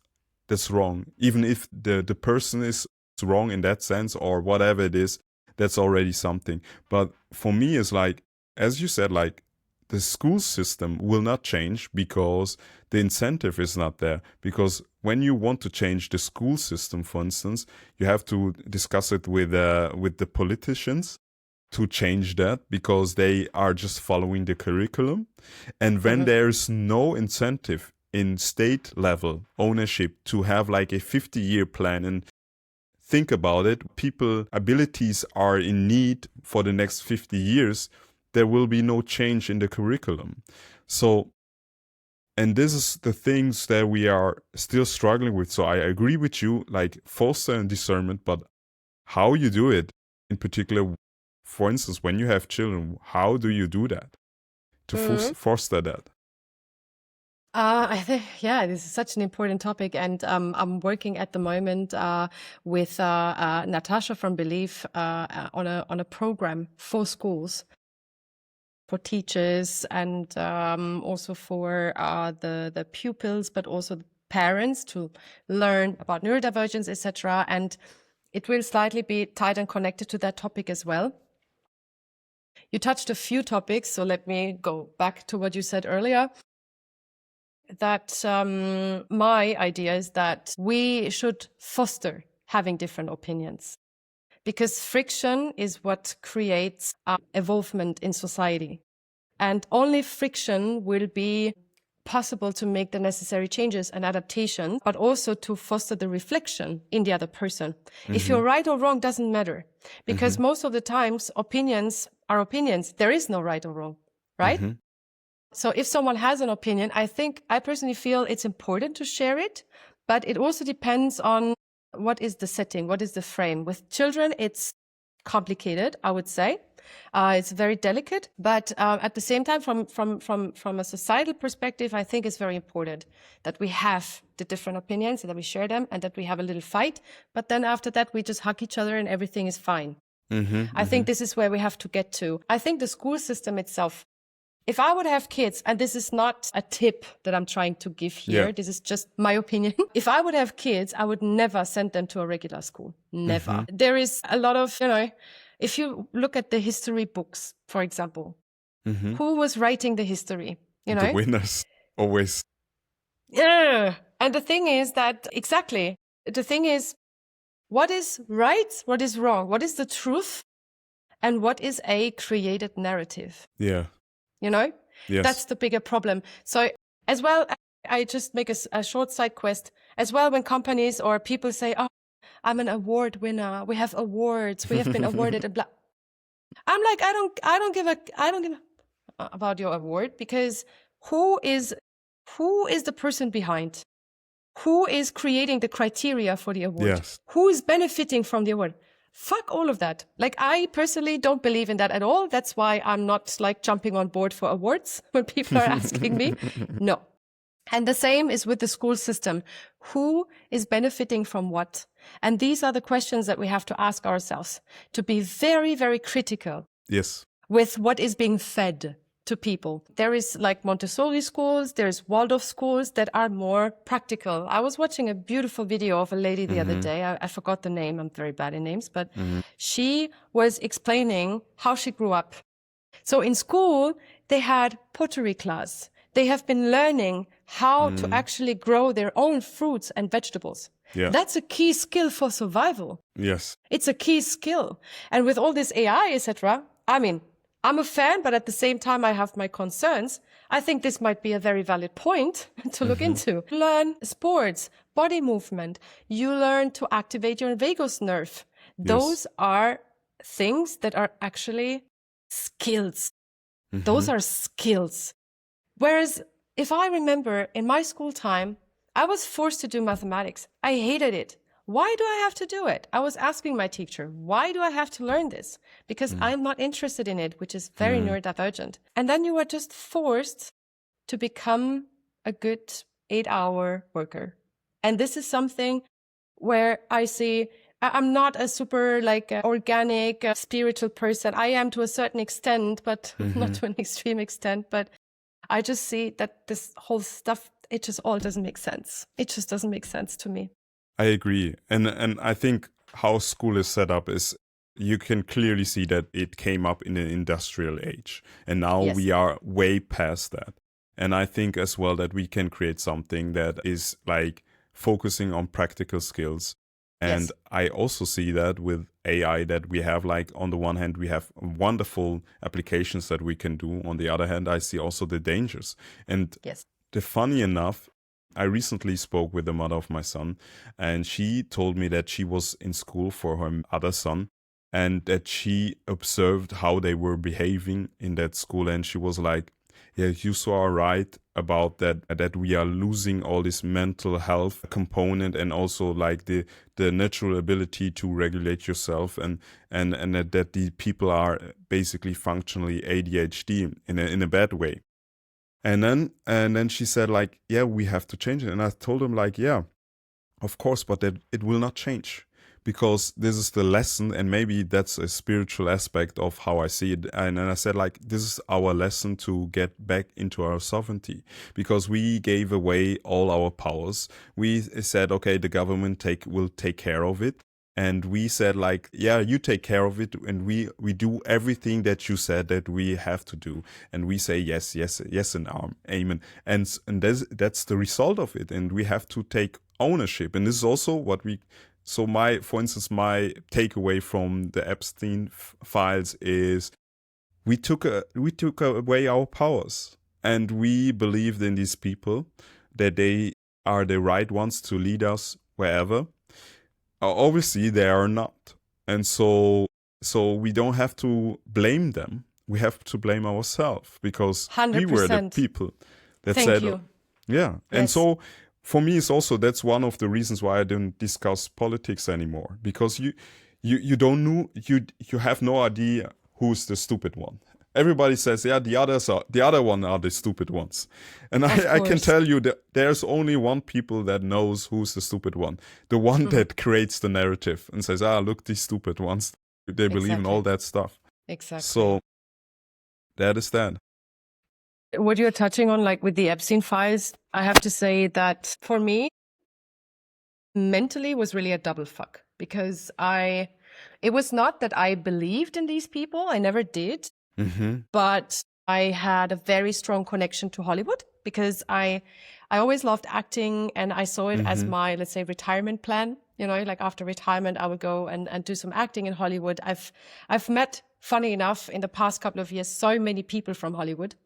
wrong. Even if the person is wrong in that sense or whatever it is, that's already something. But for me, it's like, as you said, like the school system will not change because the incentive is not there. Because when you want to change the school system, for instance, you have to discuss it with the politicians to change that, because they are just following the curriculum. And when there's no incentive in state level ownership to have like a 50-year plan and think about it, people abilities are in need for the next 50 years, there will be no change in the curriculum. So, and this is the things that we are still struggling with. So I agree with you, like foster and discernment, but how you do it, in particular, for instance, when you have children, how do you do that to foster that? I think, yeah, this is such an important topic. And I'm working at the moment with Natasha from Belief on a program for schools, for teachers, and also for the pupils, but also the parents, to learn about neurodivergence, etc. And it will slightly be tied and connected to that topic as well. You touched a few topics, so let me go back to what you said earlier. That my idea is that we should foster having different opinions, because friction is what creates evolvement in society. And only friction will be possible to make the necessary changes and adaptations, but also to foster the reflection in the other person. If you're right or wrong doesn't matter, because most of the times opinions are opinions. There is no right or wrong, right? So if someone has an opinion, I personally feel it's important to share it, but it also depends on what is the setting, what is the frame. With children, it's complicated, I would say. It's very delicate, but at the same time, from a societal perspective, I think it's very important that we have the different opinions and that we share them and that we have a little fight. But then after that, we just hug each other and everything is fine. I think this is where we have to get to. I think the school system itself, if I would have kids, and this is not a tip that I'm trying to give here, this is just my opinion. If I would have kids, I would never send them to a regular school. Never. There is a lot of, if you look at the history books, for example, who was writing the history? The winners, always. Yeah. And the thing is that, exactly, the thing is, what is right? What is wrong? What is the truth? And what is a created narrative? Yeah. Yes. That's the bigger problem. So as well, I just make a short side quest as well. When companies or people say, "Oh, I'm an award winner. We have awards. We have been awarded." And blah. I'm like, I don't give about your award, because who is the person behind? Who is creating the criteria for the award? Yes. Who is benefiting from the award? Fuck all of that. Like, I personally don't believe in that at all. That's why I'm not like jumping on board for awards when people are asking me. No. And the same is with the school system. Who is benefiting from what? And these are the questions that we have to ask ourselves, to be very, very critical. Yes. With what is being fed to people. There is like Montessori schools, there's Waldorf schools that are more practical. I was watching a beautiful video of a lady the other day. I forgot the name. I'm very bad in names, but she was explaining how she grew up. So in school, they had pottery class. They have been learning how to actually grow their own fruits and vegetables. Yeah. That's a key skill for survival. Yes. It's a key skill. And with all this AI, etc., I mean, I'm a fan, but at the same time, I have my concerns. I think this might be a very valid point to look into. Learn sports, body movement. You learn to activate your vagus nerve. Those are things that are actually skills. Those are skills. Whereas if I remember in my school time, I was forced to do mathematics. I hated it. Why do I have to do it? I was asking my teacher, why do I have to learn this? Because I'm not interested in it, which is very neurodivergent. And then you are just forced to become a good 8-hour worker. And this is something where I see, I'm not a super organic spiritual person. I am to a certain extent, but not to an extreme extent. But I just see that this whole stuff, it just all doesn't make sense. It just doesn't make sense to me. I agree. And I think how school is set up is you can clearly see that it came up in the industrial age. And now Yes. we are way past that. And I think as well that we can create something that is like focusing on practical skills. And Yes. I also see that with AI that we have, like, on the one hand, we have wonderful applications that we can do. On the other hand, I see also the dangers. And Yes. the funny enough, I recently spoke with the mother of my son, and she told me that she was in school for her other son, and that she observed how they were behaving in that school. And she was like, yeah, you so are right about that we are losing all this mental health component, and also like the natural ability to regulate yourself, and that the people are basically functionally ADHD in a bad way. And then she said, like, yeah, we have to change it. And I told him, like, yeah, of course, but that it will not change, because this is the lesson, and maybe that's a spiritual aspect of how I see it. And then I said, like, this is our lesson to get back into our sovereignty, because we gave away all our powers. We said, okay, the government will take care of it. And we said, like, yeah, you take care of it, and we do everything that you said that we have to do. And we say yes, yes, yes, and amen. And that's the result of it. And we have to take ownership. And this is also what for instance, my takeaway from the Epstein files is we took away our powers, and we believed in these people, that they are the right ones to lead us wherever. Obviously, they are not. And so we don't have to blame them. We have to blame ourselves, because we were the 100%. people that Thank said, you. yeah. And Yes. so for me, it's also, that's one of the reasons why I don't discuss politics anymore, because you don't know, you have no idea who's the stupid one. Everybody says, yeah, the other one are the stupid ones. And I can course. tell you that there's only one people that knows who's the stupid one. The one that creates the narrative and says, look, these stupid ones, they believe in all that stuff. Exactly. So that is that. What you're touching on, like with the Epstein files, I have to say that for me, mentally was really a double fuck, because it was not that I believed in these people. I never did. But I had a very strong connection to Hollywood, because I always loved acting, and I saw it as my, let's say, retirement plan. You know, like after retirement, I would go and do some acting in Hollywood. I've met, funny enough, in the past couple of years, so many people from Hollywood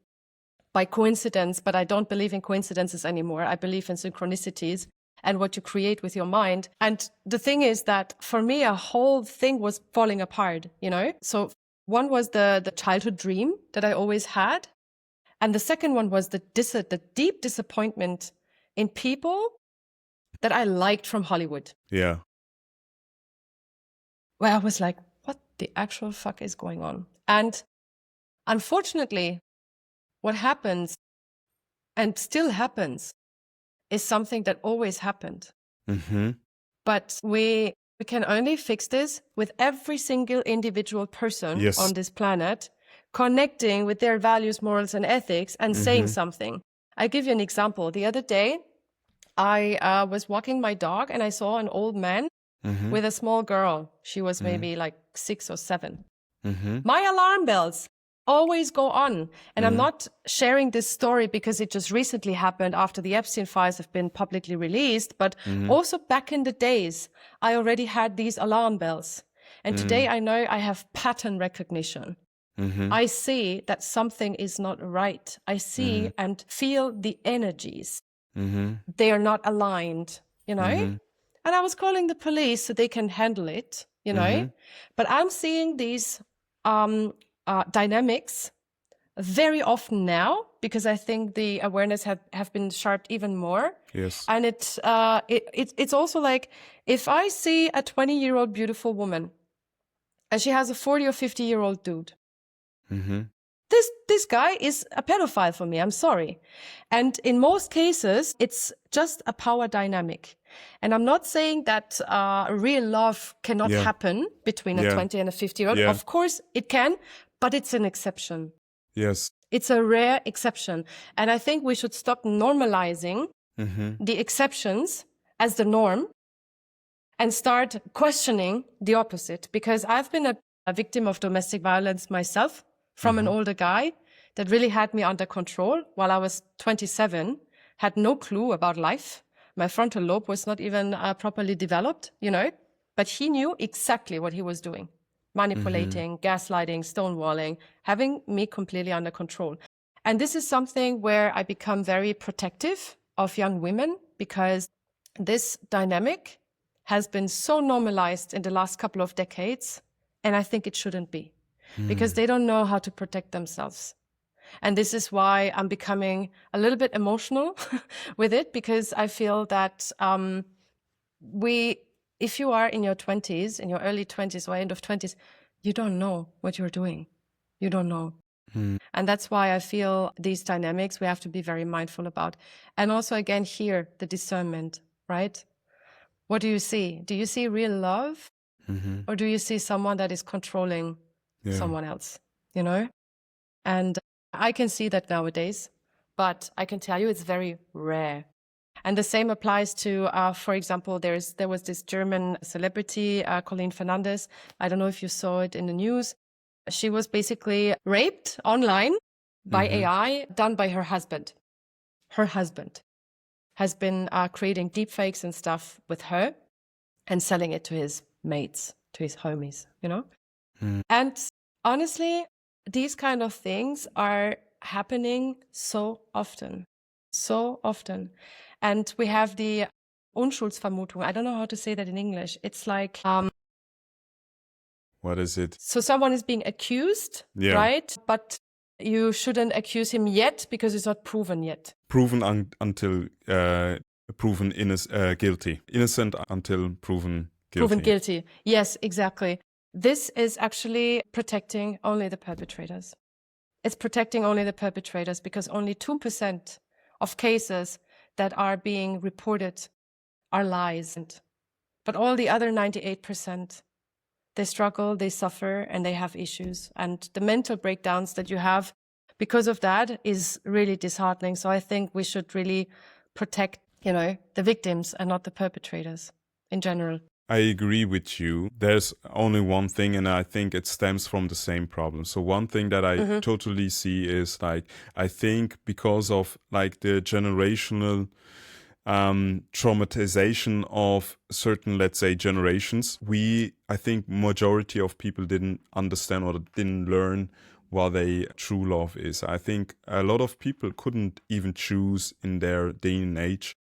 by coincidence, but I don't believe in coincidences anymore. I believe in synchronicities and what you create with your mind. And the thing is that for me, a whole thing was falling apart, you know? So one was the childhood dream that I always had. And the second one was the deep disappointment in people that I liked from Hollywood. Yeah. Where I was like, what the actual fuck is going on? And unfortunately, what happens, and still happens, is something that always happened. But we can only fix this with every single individual person on this planet connecting with their values, morals, and ethics, and saying something. I'll give you an example. The other day, I was walking my dog, and I saw an old man with a small girl. She was maybe like 6 or 7. My alarm bells always go on. And I'm not sharing this story because it just recently happened after the Epstein files have been publicly released. But also back in the days, I already had these alarm bells. And today I know I have pattern recognition. I see that something is not right. I see and feel the energies. They are not aligned, you know? And I was calling the police so they can handle it, you know? But I'm seeing these dynamics very often now, because I think the awareness have been sharpened even more. Yes. And it's also like, if I see a 20-year-old beautiful woman and she has a 40 or 50-year-old dude, this guy is a pedophile for me. I'm sorry. And in most cases, it's just a power dynamic. And I'm not saying that real love cannot happen between a 20 and a 50-year-old. Of course it can, but it's an exception. Yes. It's a rare exception. And I think we should stop normalizing the exceptions as the norm and start questioning the opposite. Because I've been a victim of domestic violence myself from an older guy that really had me under control while I was 27, had no clue about life. My frontal lobe was not even properly developed, but he knew exactly what he was doing. Manipulating, gaslighting, stonewalling, having me completely under control. And this is something where I become very protective of young women, because this dynamic has been so normalized in the last couple of decades, and I think it shouldn't be, because they don't know how to protect themselves. And this is why I'm becoming a little bit emotional with it, because I feel that if you are in your 20s, in your early 20s or end of 20s, you don't know what you're doing. You don't know. And that's why I feel these dynamics we have to be very mindful about. And also, again, here, the discernment, right? What do you see? Do you see real love? Or do you see someone that is controlling someone else, And I can see that nowadays, but I can tell you it's very rare. And the same applies to, for example, there was this German celebrity, Colleen Fernandez. I don't know if you saw it in the news. She was basically raped online by AI, done by her husband. Her husband has been creating deepfakes and stuff with her and selling it to his mates, to his homies, And honestly, these kind of things are happening so often. And we have the Unschuldsvermutung. I don't know how to say that in English. It's like... What is it? So someone is being accused, right? But you shouldn't accuse him yet because it's not proven yet. Proven until proven guilty. Innocent until proven guilty. Proven guilty. Yes, exactly. This is actually protecting only the perpetrators. It's protecting only the perpetrators, because only 2% of cases that are being reported are lies. But all the other 98%, they struggle, they suffer, and they have issues. And the mental breakdowns that you have because of that is really disheartening. So I think we should really protect, the victims and not the perpetrators in general. I agree with you. There's only one thing, and I think it stems from the same problem. So one thing that I totally see is I think because of the generational traumatization of certain, let's say, generations, I think majority of people didn't understand or didn't learn what a true love is. I think a lot of people couldn't even choose in their day and age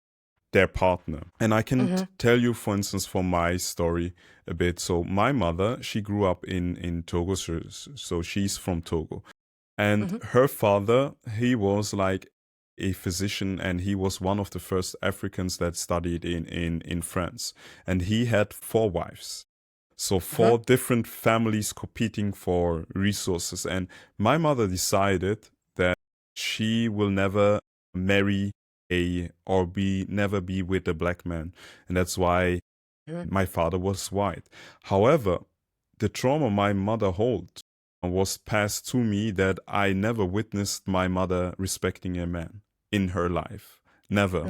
their partner. And I can tell you, for instance, from my story a bit. So my mother, she grew up in Togo, so she's from Togo. And her father, he was a physician, and he was one of the first Africans that studied in France. And he had 4 wives. So 4 different families competing for resources. And my mother decided that she will never marry never be with a black man. And that's why my father was white. However, the trauma my mother held was passed to me that I never witnessed my mother respecting a man in her life. Never.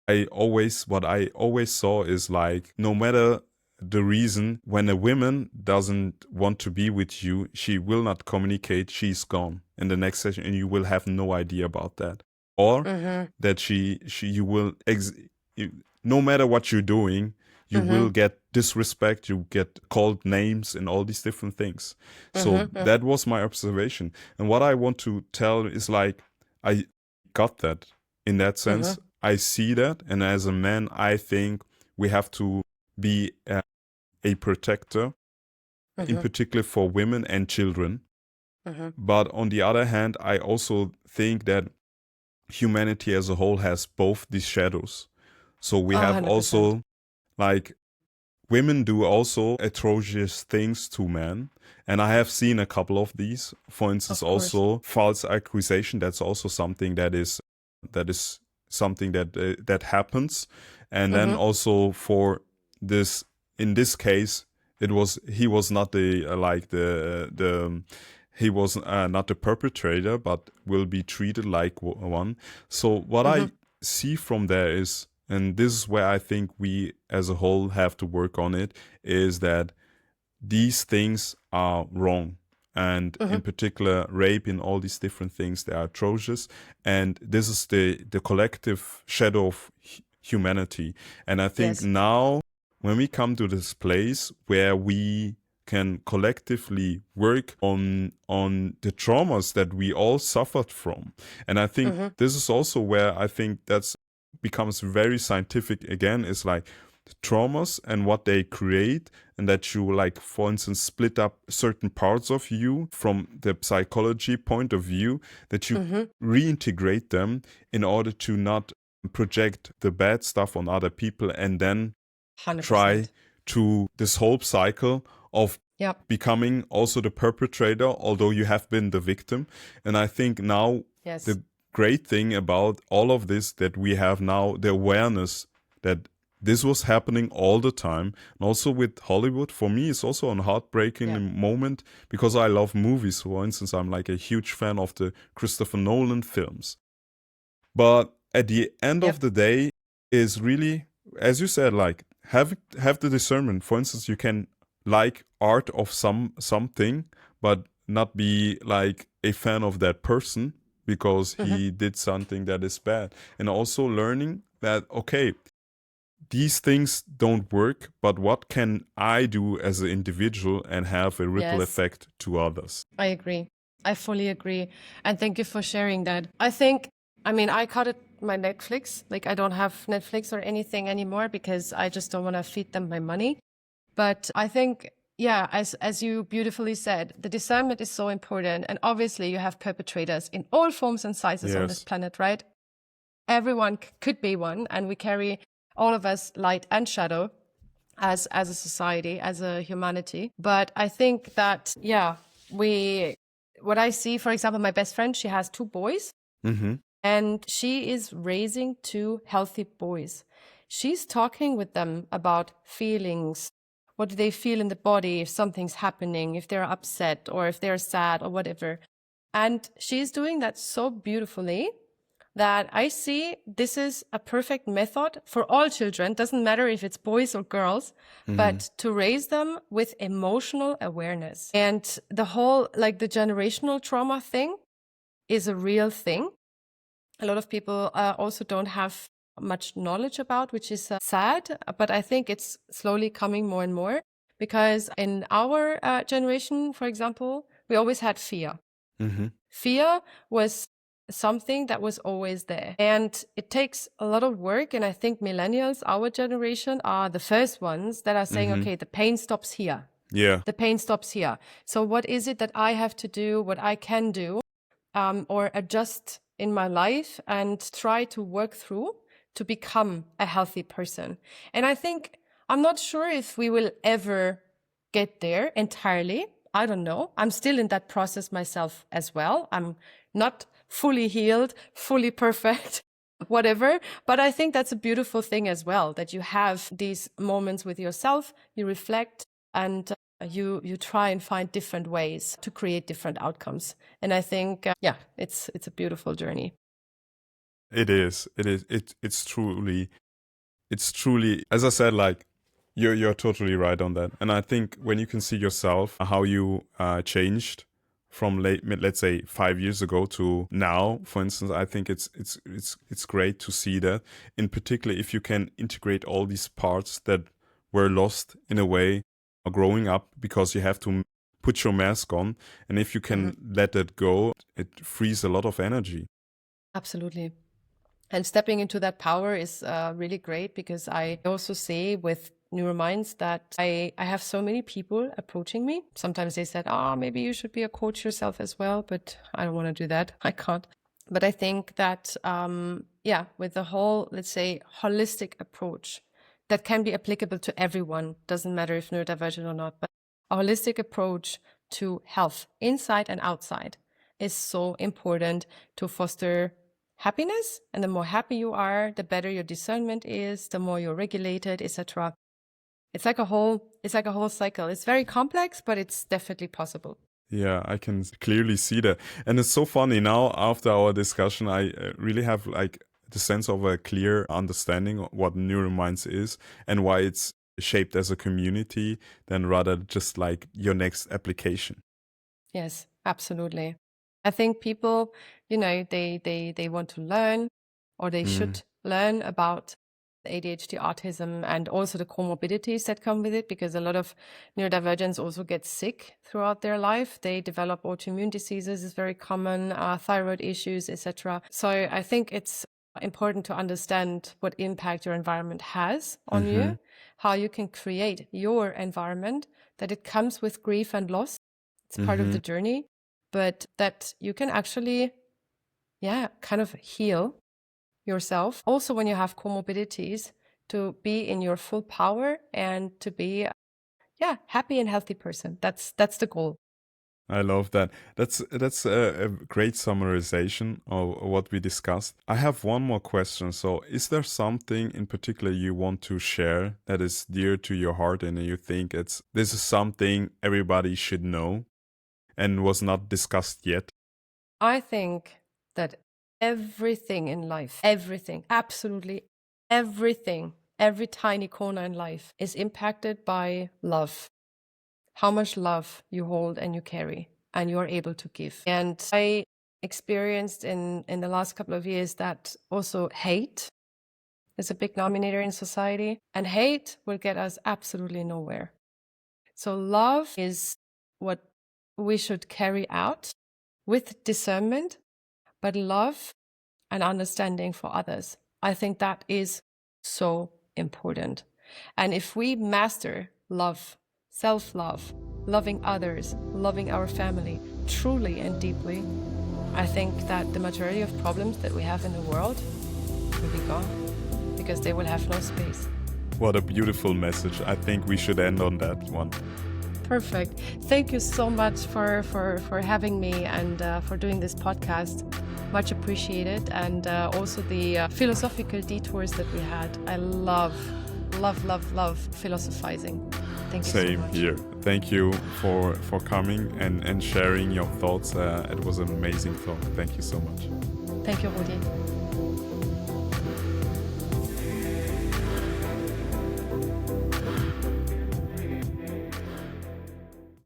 What I always saw is no matter the reason, when a woman doesn't want to be with you, she will not communicate, she's gone in the next session, and you will have no idea about that. Or that you will, no matter what you're doing, you will get disrespect, you get called names and all these different things. So that was my observation. And what I want to tell is I got that in that sense. I see that. And as a man, I think we have to be a protector, in particular for women and children. But on the other hand, I also think that humanity as a whole has both these shadows. So we have 100%. also women do also atrocious things to men, and I have seen a couple of these. For instance, also false accusation. That's also something that is something that happens. And then also for this, in this case, he was not he was not the perpetrator, but will be treated like one. So what I see from there is and this is where I think we as a whole have to work on it, is that these things are wrong. And in particular, rape and all these different things, they are atrocious. And this is the collective shadow of humanity. And I think Yes. now, when we come to this place where we can collectively work on the traumas that we all suffered from. And I think this is also where I think that's becomes very scientific again, is like traumas and what they create, and that you, like, for instance, split up certain parts of you from the psychology point of view, that you reintegrate them in order to not project the bad stuff on other people, and then 100%. try to this whole cycle of Yep. becoming also the perpetrator, although you have been the victim. And I think now Yes. the great thing about all of this, that we have now the awareness that this was happening all the time. And also with Hollywood, for me, it's also a heartbreaking moment, because I love movies. For instance, I'm like a huge fan of the Christopher Nolan films. But at the end of the day, is really, as you said, like have the discernment. For instance, you can like art of something, but not be like a fan of that person because he did something that is bad. And also learning that, okay, these things don't work, but what can I do as an individual and have a ripple effect to others? I agree. I fully agree. And thank you for sharing that. I cut it my Netflix. Like, I don't have Netflix or anything anymore because I just don't want to feed them my money. But I think, as you beautifully said, the discernment is so important. And obviously you have perpetrators in all forms and sizes on this planet, right? Everyone could be one. And we carry, all of us, light and shadow as a society, as a humanity. But I think that, what I see, for example, my best friend, she has 2 boys. And she is raising 2 healthy boys. She's talking with them about feelings. What do they feel in the body if something's happening, if they're upset or if they're sad or whatever. And she's doing that so beautifully that I see this is a perfect method for all children. Doesn't matter if it's boys or girls, but to raise them with emotional awareness. And the whole, like, the generational trauma thing is a real thing. A lot of people also don't have much knowledge about, which is sad, but I think it's slowly coming more and more, because in our generation, for example, we always had fear. Fear was something that was always there, and it takes a lot of work. And I think millennials, our generation, are the first ones that are saying, okay, the pain stops here. The pain stops here. So what is it that I have to do, what I can do, or adjust in my life and try to work through to become a healthy person? And I think, I'm not sure if we will ever get there entirely. I don't know. I'm still in that process myself as well. I'm not fully healed, fully perfect, whatever. But I think that's a beautiful thing as well, that you have these moments with yourself, you reflect, and you try and find different ways to create different outcomes. And I think, it's a beautiful journey. It is. It's truly, as I said, like, you're totally right on that. And I think when you can see yourself, how you changed from let's say 5 years ago to now, for instance, I think it's great to see that. In particular, if you can integrate all these parts that were lost in a way growing up, because you have to put your mask on, and if you can let it go, it frees a lot of energy. Absolutely. And stepping into that power is really great, because I also say with NeuroMynds that I have so many people approaching me. Sometimes they said, maybe you should be a coach yourself as well, but I don't want to do that. I can't. But I think that, with the whole, let's say, holistic approach that can be applicable to everyone, doesn't matter if neurodivergent or not, but a holistic approach to health inside and outside is so important to foster happiness. And the more happy you are, the better your discernment is, the more you're regulated, etc. It's like a whole cycle. It's very complex, but it's definitely possible. Yeah, I can clearly see that. And it's so funny now, after our discussion, I really have like the sense of a clear understanding of what NeuroMynds is and why it's shaped as a community than rather just like your next application. Yes, absolutely. I think people, they want to learn, or they should learn about ADHD, autism, and also the comorbidities that come with it, because a lot of neurodivergents also get sick throughout their life. They develop autoimmune diseases, is very common, thyroid issues, etc. So I think it's important to understand what impact your environment has on you, how you can create your environment, that it comes with grief and loss. It's part of the journey, but that you can actually, kind of heal yourself. Also, when you have comorbidities, to be in your full power and to be, happy and healthy person. That's the goal. I love that. That's a great summarization of what we discussed. I have one more question. So, is there something in particular you want to share that is dear to your heart and you think this is something everybody should know and was not discussed yet? I think that everything in life, everything, absolutely everything, every tiny corner in life is impacted by love. How much love you hold and you carry and you're able to give. And I experienced in the last couple of years that also hate is a big denominator in society, and hate will get us absolutely nowhere. So love is what we should carry out with discernment, but love and understanding for others. I think that is so important. And if we master love, self-love, loving others, loving our family truly and deeply, I think that the majority of problems that we have in the world will be gone, because they will have no space. What a beautiful message. I think we should end on that one. Perfect. Thank you so much for having me and for doing this podcast. Much appreciated. And also the philosophical detours that we had. I love philosophizing. Thank you so much. Same here. Thank you for coming and sharing your thoughts. It was an amazing talk. Thank you so much. Thank you, Rudi.